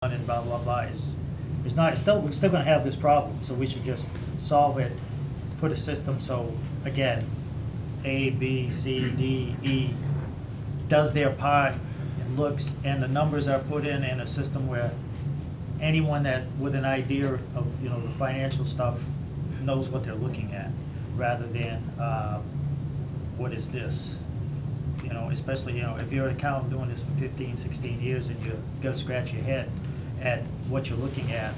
and blah, blah, blah is not, we're still gonna have this problem, so we should just solve it, put a system, so, again, A, B, C, D, E does their part and looks, and the numbers are put in a system where anyone that, with an idea of, the financial stuff knows what they're looking at, rather than, what is this? Especially, if you're an accountant doing this for 15, 16 years and you gotta scratch your head at what you're looking at,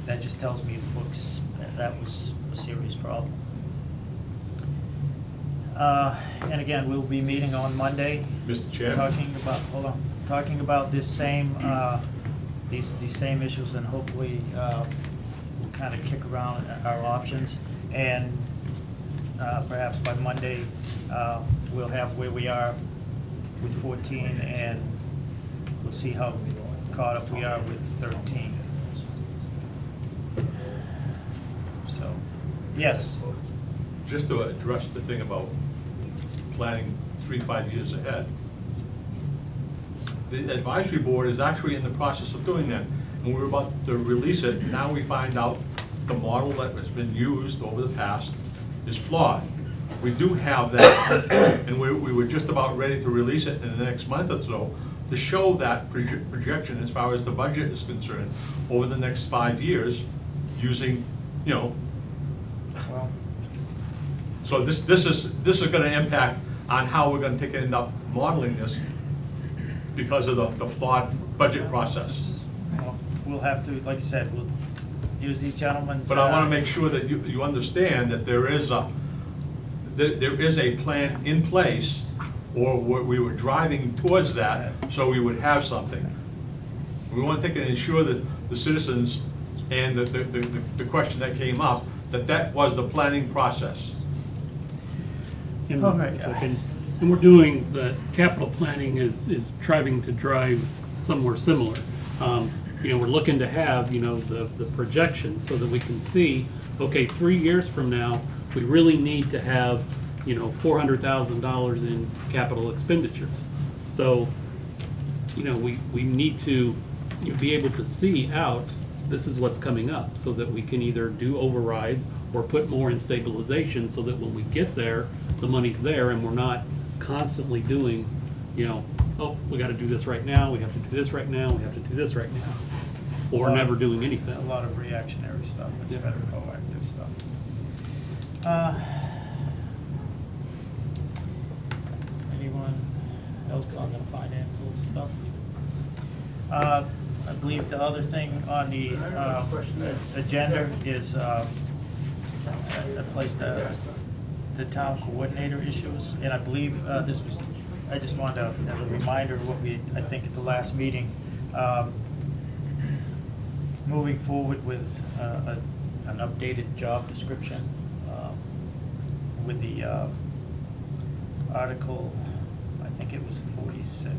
that just tells me the books, that was a serious problem. And again, we'll be meeting on Monday. Mr. Chair? Talking about this same, these same issues, and hopefully, we'll kind of kick around our options. And perhaps by Monday, we'll have where we are with 14, and we'll see how caught up we are with 13. So, yes. Just to address the thing about planning 3-5 years ahead, the advisory board is actually in the process of doing that, and we're about to release it. Now we find out the model that has been used over the past is flawed. We do have that, and we were just about ready to release it in the next month or so to show that projection as far as the budget is concerned over the next 5 years, using, Well, so this is going to impact on how we're going to end up modeling this because of the flawed budget process. well, we'll have to, like I said, we'll use these gentlemen's. But I want to make sure that you understand that there is a plan in place, or we were driving towards that, so we would have something. We want to take and ensure that the citizens, and the question that came up, that was the planning process. And, Okay. and we're doing, the capital planning is trying to drive somewhere similar. We're looking to have, the projections so that we can see, okay, 3 years from now, we really need to have, $400,000 in capital expenditures. So, we need to be able to see out, this is what's coming up, so that we can either do overrides or put more in stabilization, so that when we get there, the money's there, and we're not constantly doing, oh, we gotta do this right now, we have to do this right now, we have to do this right now, or never doing anything. A lot of reactionary stuff instead of proactive stuff. Anyone else on the financial stuff? I believe the other thing on the agenda is I placed the town coordinator issues, and I believe this was, I just wanted to, as a reminder of what I think at the last meeting, moving forward with an updated job description with the article, I think it was 46,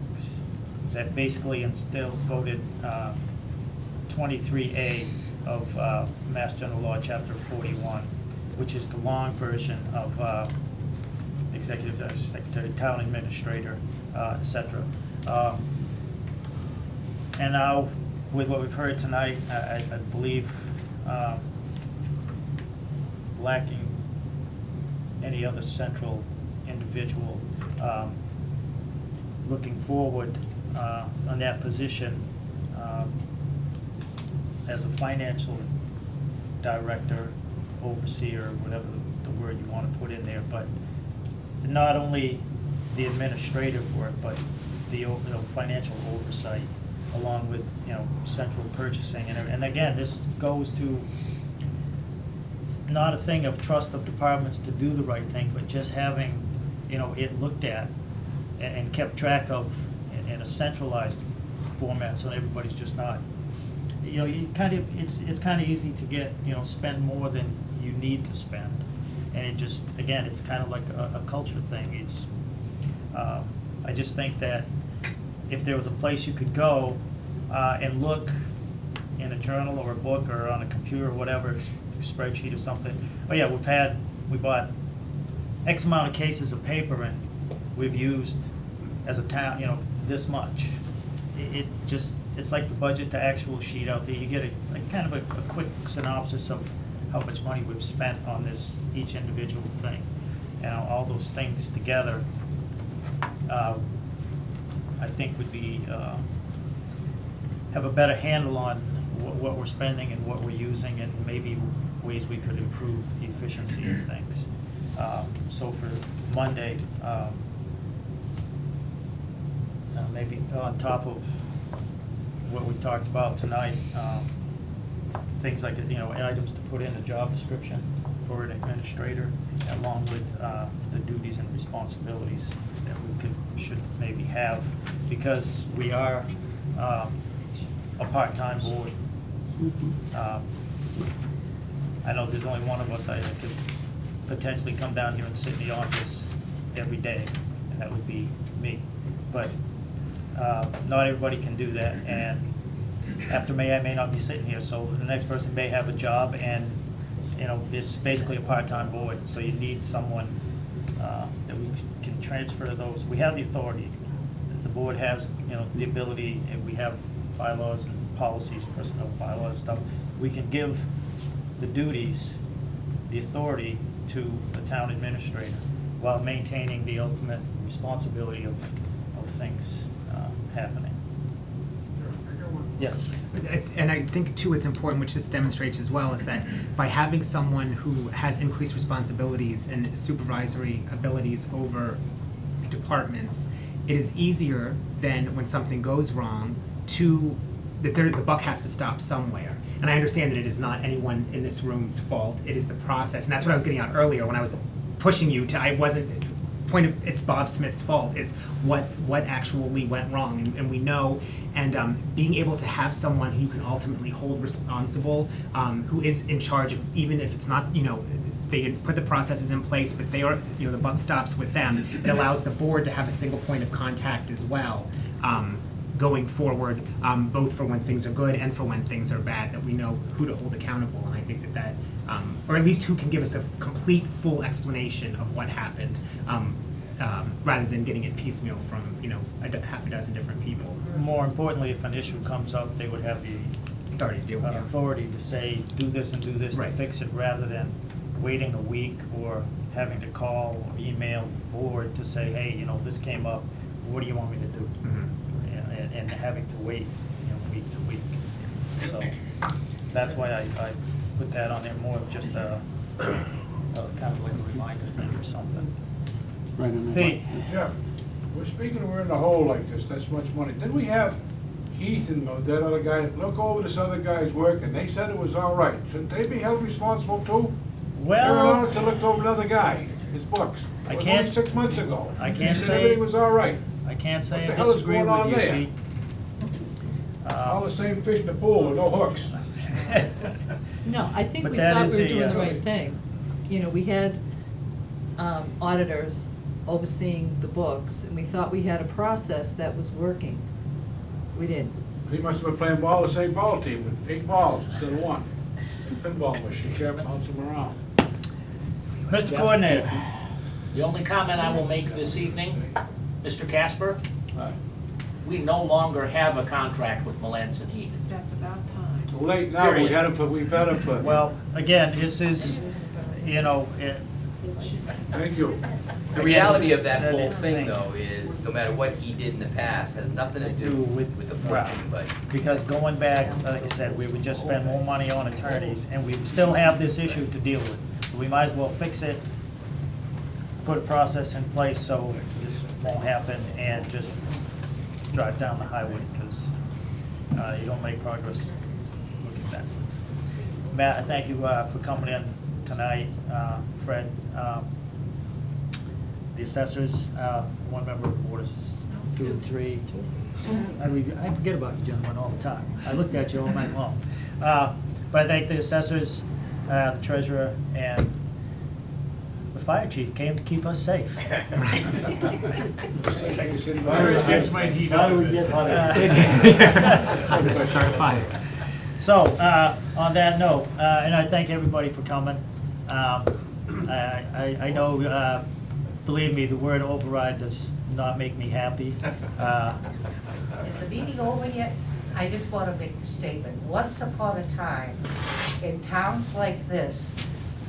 that basically voted 23A of Mass General Law, Chapter 41, which is the long version of Executive Secretary, Town Administrator, etc. And now, with what we've heard tonight, I believe lacking any other central individual looking forward on that position as a financial director, overseer, whatever the word you want to put in there, but not only the administrative work, but the financial oversight, along with central purchasing, and again, this goes to not a thing of trust of departments to do the right thing, but just having it looked at and kept track of in a centralized format, so everybody's just not it's kind of easy to get spend more than you need to spend, and it just, again, it's kind of like a culture thing. It's I just think that if there was a place you could go and look in a journal or a book or on a computer or whatever, spreadsheet or something, oh yeah, we bought X amount of cases of paper and we've used as a town, this much. It just it's like the budget to actual sheet out there. You get a kind of a quick synopsis of how much money we've spent on this, each individual thing. And all those things together, I think would be, have a better handle on what we're spending and what we're using, and maybe ways we could improve efficiency of things. So for Monday, maybe on top of what we talked about tonight, things like, items to put in a job description for an administrator, along with the duties and responsibilities that we should maybe have, because we are a part-time board. I know there's only one of us that could potentially come down here and sit in the office every day, and that would be me. But not everybody can do that, and after May, I may not be sitting here, so the next person may have a job, and, it's basically a part-time board, so you need someone that we can transfer those. We have the authority. The board has, the ability, and we have bylaws and policies, personnel bylaws and stuff. We can give the duties, the authority to the town administrator while maintaining the ultimate responsibility of things happening. Yes. And I think too, it's important, which this demonstrates as well, is that by having someone who has increased responsibilities and supervisory abilities over departments, it is easier than when something goes wrong the buck has to stop somewhere. And I understand that it is not anyone in this room's fault, it is the process. And that's what I was getting at earlier when I was pushing you to, it's Bob Smith's fault. It's what actually went wrong, and we know. And being able to have someone who you can ultimately hold responsible, who is in charge of, even if it's not, they didn't put the processes in place, but they are, the buck stops with them. It allows the board to have a single point of contact as well, going forward, both for when things are good and for when things are bad, that we know who to hold accountable. And I think that or at least who can give us a complete, full explanation of what happened, rather than getting it piecemeal from, half a dozen different people. More importantly, if an issue comes up, they would have the Authority to deal with it. authority to say, do this and do this to Right. fix it, rather than waiting a week or having to call or email the board to say, hey, this came up, what do you want me to do? Mhm. And having to wait, week to week. So that's why I put that on there, more of just a kind of like a reminder thing or something. Right on that. Hey, Jeff, we're speaking, we're in the hole like this, that's much money. Didn't we have Heath and that other guy look over this other guy's work, and they said it was all right? Shouldn't they be held responsible too? well, They're allowed to look over another guy, his books. I It was can't- only 6 months ago. I can't He said say- everything was all right. I can't say What the I hell is disagree going on with you, there? Pete. All the same fish in the pool with no hooks. No, I think But we that thought is we were a, doing the uh, right thing. We had auditors overseeing the books, and we thought we had a process that was working. We didn't. He must have been playing ball, the same ball team, with 8 balls instead of 1. Pinball machine, kept bouncing them around. Mr. Coordinator, The only comment I will make this evening, Mr. Casper, we no longer have a contract with Melanson Heath. That's about time. Too late now, Period. we've had him for, well, again, this is, thank you. The reality of that That whole is- thing, though, is no matter what he did in the past, has nothing to do with the 14 budget. because going back, like I said, we would just spend more money on attorneys, and we still have this issue to deal with. So we might as well fix it, put a process in place so this won't happen, and just drive down the highway, because you don't make progress looking backwards. Matt, I thank you for coming in tonight. Fred, the assessors, one member of the board is 2 and 3. I forget about you gentlemen all the time. I looked at you all night long. But I thank the assessors, the treasurer, and the fire chief came to keep us safe. How do we get Let's start a fire. So, on that note, and I thank everybody for coming. I know, believe me, the word override does not make me happy. Is the meeting over yet? I just want to make a statement. Once upon a time, in towns like this,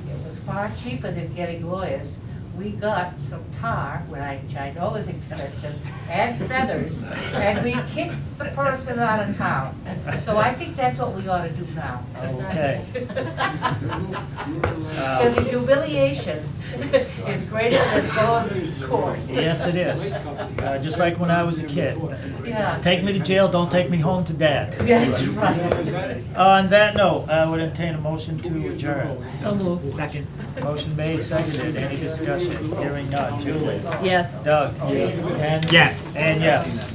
it was far cheaper than getting lawyers. We got some tar, which I know is expensive, and feathers, and we kicked the person out of town. So I think that's what we ought to do now. Okay. Because the humiliation is greater than going to court. Yes, it is. Just like when I was a kid. Yeah. Take me to jail, don't take me home to dad. That's right. On that note, I would entertain a motion to adjourn. So moved. Second. Motion made, seconded. Any discussion? Hearing none. Julie? Yes. Doug? Yes. Ken? Yes. And yes.